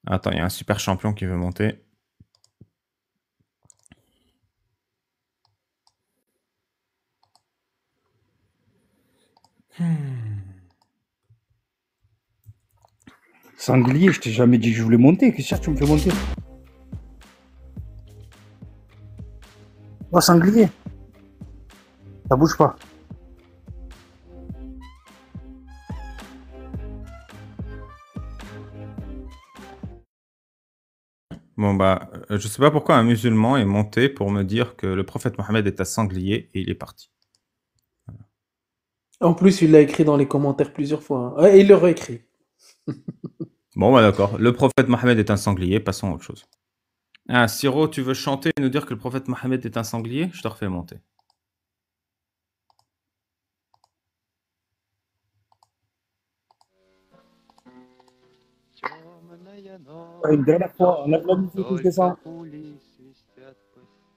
Attends, il y a un super champion qui veut monter. Sanglier, je t'ai jamais dit que je voulais monter. Qu'est-ce que tu me fais monter? Oh, sanglier. Ça bouge pas. Bon, bah, je sais pas pourquoi un musulman est monté pour me dire que le prophète Mohammed est un sanglier et il est parti. En plus, il l'a écrit dans les commentaires plusieurs fois, hein. Ouais, il le réécrit. Bon, bah d'accord. Le prophète Mohammed est un sanglier, passons à autre chose. Ah, Siro, tu veux chanter et nous dire que le prophète Mohammed est un sanglier? Je te refais monter. Une dernière fois, enlève la musique où je descends.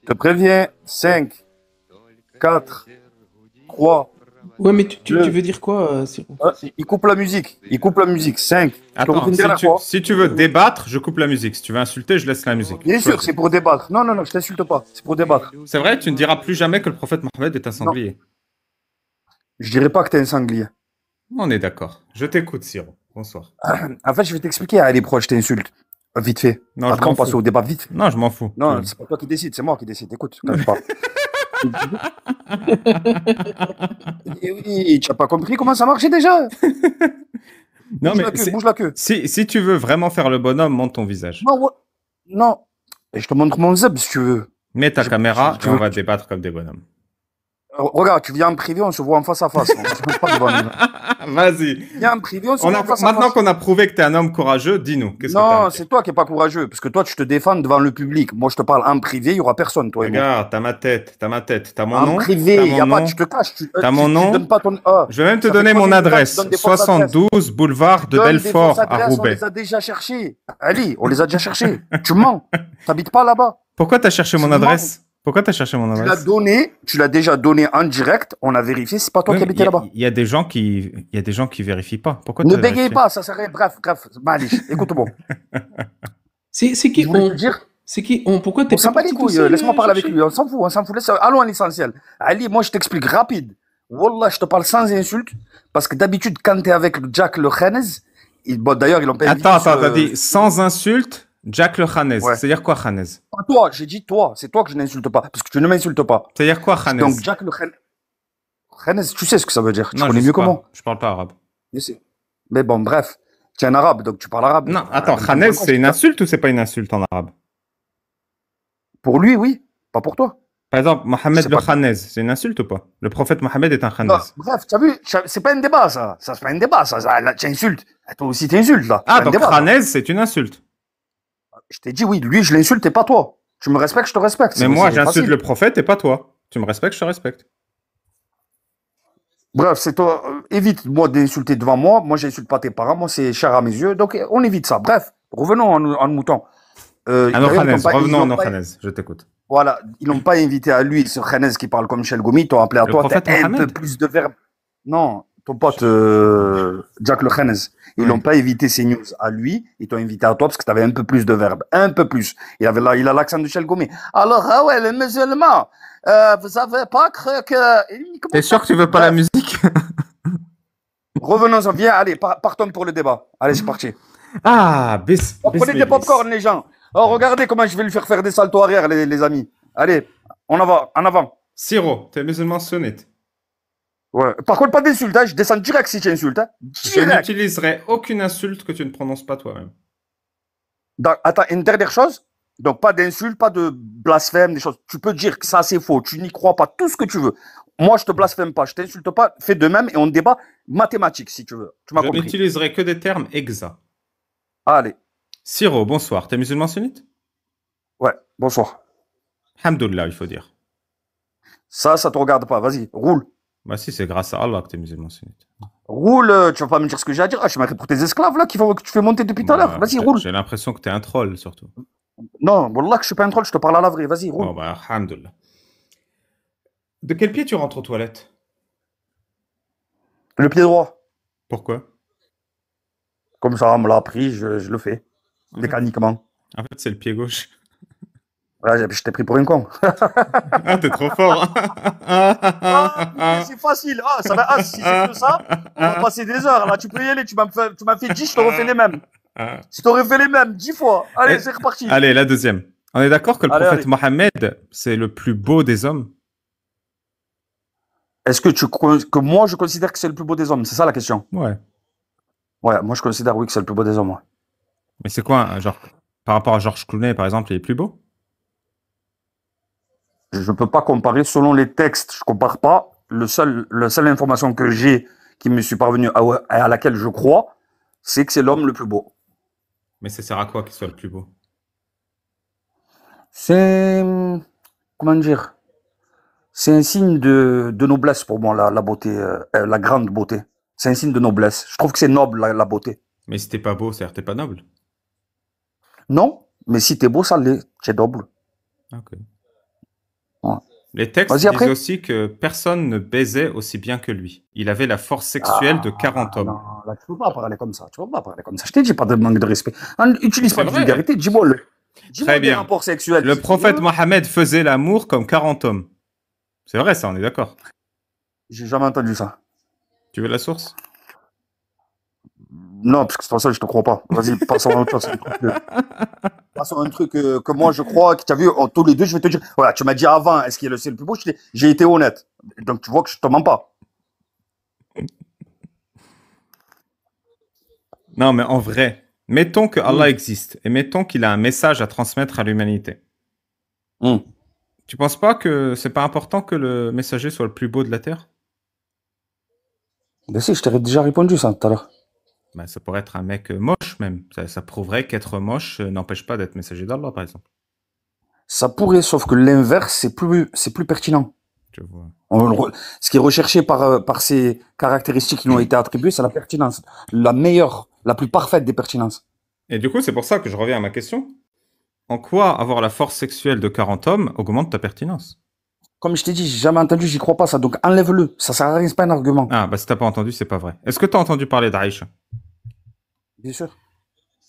Je te préviens, 5, 4, 3. Ouais, mais tu Deux. veux dire quoi, Siro? Il coupe la musique. Il coupe la musique. 5. Je te Attends, refais une dernière fois. si tu veux débattre, je coupe la musique. Si tu veux insulter, je laisse la musique. Bien sûr, c'est pour débattre. Non, non, non, je t'insulte pas. C'est pour débattre. C'est vrai, tu ne diras plus jamais que le prophète Mohammed est un sanglier. Je dirais pas que t'es un sanglier. On est d'accord. Je t'écoute, Siro. Bonsoir. En fait, je vais t'expliquer. Allez, proche, je t'insulte. Vite fait. Non, Après, je m'en on passe fous. au débat vite. Non, je m'en fous. Non, c'est pas toi qui décide, c'est moi qui décide. Écoute, quand je parle. Et oui, tu n'as pas compris comment ça marchait déjà? Non, Bouge mais la queue, bouge la queue. si tu veux vraiment faire le bonhomme, monte ton visage. Non, non. Et je te montre mon zeb si tu veux. Mets ta caméra tu et on veux- va débattre comme des bonhommes. Regarde, tu viens en privé, on se voit en face à face. On se montre pas devant nous. Vas-y. Viens en privé, on se voit en face à Maintenant face. qu'on a prouvé que t'es un homme courageux, dis-nous. Qu'est-ce que t'as à Non, me c'est dire? toi qui n'es pas courageux. Parce que toi, tu te défends devant le public. Moi, je te parle en privé, il n'y aura personne, toi et moi. Regarde, t'as ma tête, t'as mon En nom, privé, t'as il n'y mon a pas, nom, tu te caches. t'as mon Tu nom. donnes pas ton. Ah, Je vais même te ça fait donner combien mon de temps que tu adresse. donnes des fausses adresses? 72 boulevard de Donne des fausses Belfort à adresses, on Roubaix. les a déjà cherchées. Ali, on les a déjà cherchées. Tu mens. T'habites pas là-bas. Pourquoi t'as cherché mon Tu adresse? Pourquoi t'as cherché mon Tu l'as adresse? donné, tu l'as déjà donné en direct, on a vérifié, c'est pas toi Oui, qui mais habitais là-bas. il y a des gens qui vérifient pas. Pourquoi Ne t'as bégayez vérifié? pas, ça sert à rien. Bref, Malish, écoute-moi. C'est Je qui voulais on? te dire, C'est qui on? Pourquoi t'es on pas s'en bat les parti tout couilles, seul laisse-moi parler avec chercher? lui, on s'en fout, allons à l'essentiel. Ali, moi je t'explique rapide. Wallah, je te parle sans insulte, parce que d'habitude, quand t'es avec Jack le Khanez, bon, d'ailleurs, ils l'ont pas invité. Attends, t'as dit sans insulte, Jack le Khanez. Ouais. C'est-à-dire quoi, Khanez? Pas toi, j'ai dit toi, c'est toi que je n'insulte pas, parce que tu ne m'insultes pas. C'est-à-dire quoi, Khanez? Donc, Jack le Khanez, tu sais ce que ça veut dire, tu Non, connais je mieux sais que pas. moi. Je parle pas arabe. Je sais. Mais bon, bref, tu es un arabe, donc tu parles arabe. Non, attends, Khanez, c'est une insulte ou c'est pas une insulte en arabe? Pour lui, oui, pas pour toi. Par exemple, Mohamed C'est le pas- Khanez, c'est une insulte ou pas? Le prophète Mohamed est un Non, Khanez. bref, tu as vu, c'est pas un débat, ça. Ça, c'est pas un débat, ça. Là, tu insultes. Toi aussi, tu insultes, là. Ah, C'est pas un donc débat, ça. Khanez, c'est une insulte. Je t'ai dit, oui, lui, je l'insulte et pas toi. Tu me respectes, je te respecte. Mais moi, j'insulte facile. le prophète et pas toi. Tu me respectes, je te respecte. Bref, c'est toi. Évite, moi, d'insulter devant moi. Moi, j'insulte pas tes parents. Moi, c'est cher à mes yeux. Donc, on évite ça. Bref, revenons en mouton. À nos Khanez, revenons à nos Khanez, je t'écoute. Voilà, ils l'ont pas invité à lui, ce Khanez qui parle comme Michel Goumi, ils t'ont appelé à Le toi, prophète t'as un Mohammed. peu plus de verbe. Non, ton pote Jack le Khanez, ils Oui. l'ont pas invité ces news à lui, ils t'ont invité à toi parce que t'avais un peu plus de verbe, un peu plus. Il a l'accent de Michel Goumi. Alors, ah ouais, les musulmans, vous savez pas cru que... T'es sûr que tu veux pas la musique? Revenons-en, viens, allez, partons pour le débat. Allez, c'est parti. Ah, Prenez des popcorn, les gens. Oh, regardez comment je vais lui faire des saltos arrière, les amis. Allez, on en avant. Siro, t'es musulman sunnite. Ouais. Par contre, pas d'insulte, hein. Je descends direct si tu insultes. Hein. Je n'utiliserai aucune insulte que tu ne prononces pas toi-même. Attends, une dernière chose. Donc, pas d'insulte, pas de blasphème, des choses. Tu peux dire que ça, c'est faux. Tu n'y crois pas, tout ce que tu veux. Moi, je te blasphème pas, je t'insulte pas. Fais de même et on débat mathématique, si tu veux. Tu m'as compris. Je n'utiliserai que des termes exacts. Allez. Siro, bonsoir. T'es musulman sunnite? Ouais, bonsoir. Hamdoullah, il faut dire. Ça te regarde pas. Vas-y, roule. Bah si, c'est grâce à Allah que t'es musulman sunnite. Roule, tu vas pas me dire ce que j'ai à dire. Ah, je suis marié pour tes esclaves, là, que tu fais monter depuis tout à l'heure. Vas-y, roule. J'ai l'impression que t'es un troll, surtout. Non, wallah que je suis pas un troll, je te parle à la vraie. Vas-y, roule. Oh bah, alhamdoulilah. De quel pied tu rentres aux toilettes? Le pied droit. Pourquoi? Comme ça, on me l'a appris, je le fais. mécaniquement. En fait, c'est le pied gauche. Ouais, je t'ai pris pour un con. Ah, t'es trop fort. Ah, putain, c'est facile. Ah, si c'est que ça, on va passer des heures. Là, tu peux y aller. Tu m'as fait 10, je te refais les mêmes. Je te refais les mêmes 10 fois. Allez, c'est reparti. Allez, la deuxième. On est d'accord que le Allez, prophète allez. Mohammed, c'est le plus beau des hommes? Est-ce que moi, je considère que c'est le plus beau des hommes? C'est ça la question. Ouais. Ouais, moi, je considère, oui, que c'est le plus beau des hommes. Ouais. Mais c'est quoi, genre, par rapport à Georges Clooney, par exemple, il est plus beau? Je ne peux pas comparer selon les textes. Je compare pas. La seule information que j'ai qui me suis parvenue à laquelle je crois, c'est que c'est l'homme le plus beau. Mais ça sert à quoi qu'il soit le plus beau? C'est, comment dire? C'est un signe de noblesse pour moi, la beauté, la grande beauté. C'est un signe de noblesse. Je trouve que c'est noble, la beauté. Mais si t'es pas beau, c'est-à-dire t'es pas noble? Non, mais si t'es beau, ça l'est. Tu es noble. Ok. Ouais. Les textes Vas-y, disent après. aussi que personne ne baisait aussi bien que lui. Il avait la force sexuelle de 40 hommes. Non, là, tu peux pas parler comme ça. Tu peux pas parler comme ça. Je t'ai dit pas de manque de respect. Utilise C'est pas de vrai. vulgarité. Dis-moi Très des bien. rapports sexuels. Le prophète Mohammed faisait l'amour comme 40 hommes. C'est vrai, ça, on est d'accord. J'ai jamais entendu ça. Tu veux la source? Non, parce que de toute façon, je te crois pas. Vas-y, passons à autre chose. Passons à un truc que moi, je crois, que tu as vu, tous les deux, je vais te dire. Voilà, tu m'as dit avant, est-ce qu'il est le plus beau? J'ai été honnête. Donc, tu vois que je te mens pas. Non, mais en vrai, mettons que Allah existe et mettons qu'il a un message à transmettre à l'humanité. Tu penses pas que c'est pas important que le messager soit le plus beau de la Terre? Ben si, je t'ai déjà répondu ça tout à l'heure. Ben, ça pourrait être un mec moche même. Ça prouverait qu'être moche n'empêche pas d'être messager d'Allah, par exemple. Ça pourrait, sauf que l'inverse, c'est plus pertinent. Tu vois. Ce qui est recherché par ces caractéristiques qui nous ont été attribuées, c'est la pertinence. La meilleure, la plus parfaite des pertinences. Et du coup, c'est pour ça que je reviens à ma question. En quoi avoir la force sexuelle de 40 hommes augmente ta pertinence? Comme je t'ai dit, j'ai jamais entendu, j'y crois pas ça, donc enlève-le. Ça sert à rien, c'est pas un argument. Ah, bah si t'as pas entendu, c'est pas vrai. Est-ce que t'as entendu parler d'Aïcha? Bien sûr.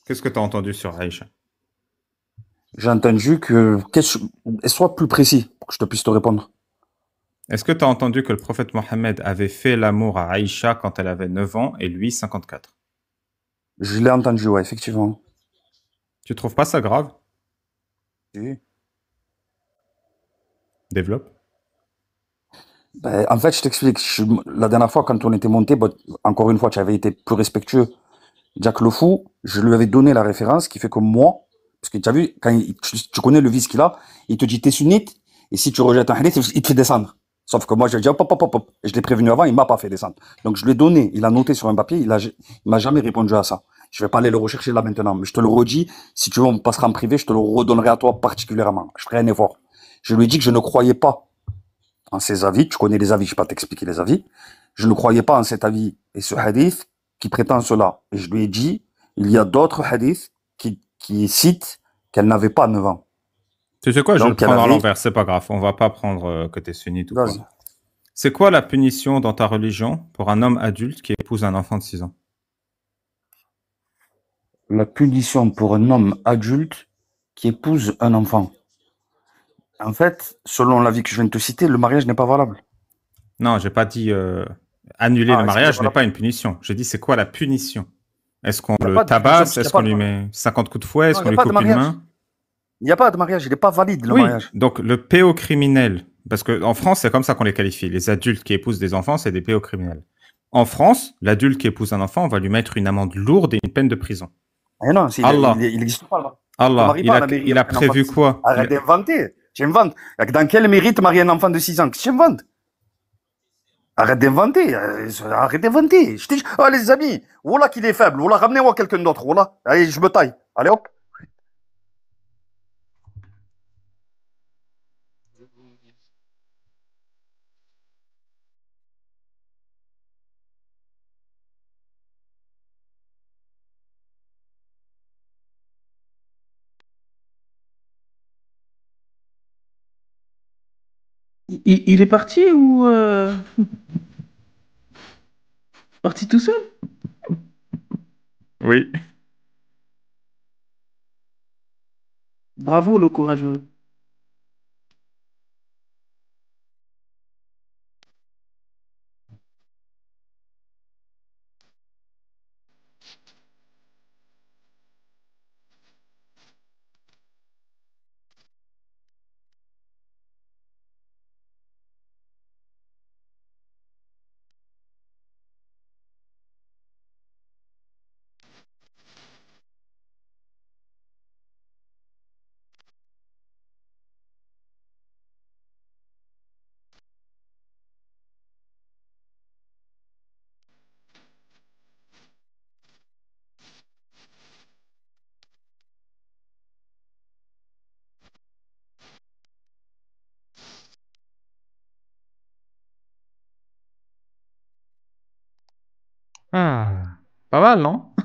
Qu'est-ce que t'as entendu sur Aïcha? J'ai entendu sois plus précis pour que je te puisse te répondre. Est-ce que t'as entendu que le prophète Mohammed avait fait l'amour à Aïcha quand elle avait 9 ans et lui 54? Je l'ai entendu, ouais, effectivement. Tu trouves pas ça grave? Oui. Développe. Ben, en fait, je t'explique. La dernière fois, quand on était monté, encore une fois, tu avais été plus respectueux. Jack le Fou, je lui avais donné la référence qui fait que moi, parce que tu as vu, quand tu connais le vice qu'il a, il te dit t'es sunnite, et si tu rejettes un hadith, il te fait descendre. Sauf que moi, j'ai dit hop, hop, hop, hop, hop. Et je l'ai prévenu avant, il m'a pas fait descendre. Donc je lui ai donné, il a noté sur un papier, il m'a jamais répondu à ça. Je vais pas aller le rechercher là maintenant, mais je te le redis, si tu veux, on passera en privé, je te le redonnerai à toi particulièrement. Je ferai un effort. Je lui ai dit que je ne croyais pas en ses avis, tu connais les avis, je vais pas t'expliquer les avis. Je ne croyais pas en cet avis et ce hadith qui prétend cela. Et je lui ai dit, il y a d'autres hadiths qui citent qu'elle n'avait pas 9 ans. Tu sais quoi, je vais le Donc, elle prendre à avait- l'envers, c'est pas grave. On va pas prendre que t'es sunnite ou quoi. Vas-y. C'est quoi la punition dans ta religion pour un homme adulte qui épouse un enfant de 6 ans? La punition pour un homme adulte qui épouse un enfant. En fait, selon l'avis que je viens de te citer, le mariage n'est pas valable. Non, j'ai pas dit annuler Ah, le mariage excusez-moi. n'est pas une punition. J'ai dit c'est quoi la punition? Est-ce qu'on Il y a le pas de punition, tabasse? parce qu'il y a Est-ce pas qu'on de lui mariage. met 50 coups de fouet? Est-ce Non, il qu'on n'y a lui pas de coupe une mariage. main? Il n'y a pas de mariage, il n'est pas valide le Oui, mariage. donc le pédocriminel, parce qu'en France, c'est comme ça qu'on les qualifie. Les adultes qui épousent des enfants, c'est des pédocriminels. En France, l'adulte qui épouse un enfant, on va lui mettre une amende lourde et une peine de prison. Eh non, Allah. il n'existe pas là. Allah, marie il pas a, la mairie il a avec un enfant prévu de six quoi? ans. Arrête d'inventer. Tu inventes. Dans quel mérite marier un enfant de 6 ans? Tu inventes. Arrête d'inventer. Arrête d'inventer. Je te dis, oh les amis, voilà qu'il est faible. Voilà, ramenez-moi quelqu'un d'autre. Voilà. Allez, je me taille. Allez hop. Il est parti ou parti tout seul? Oui. Bravo, le courageux. Ah, pas mal, non?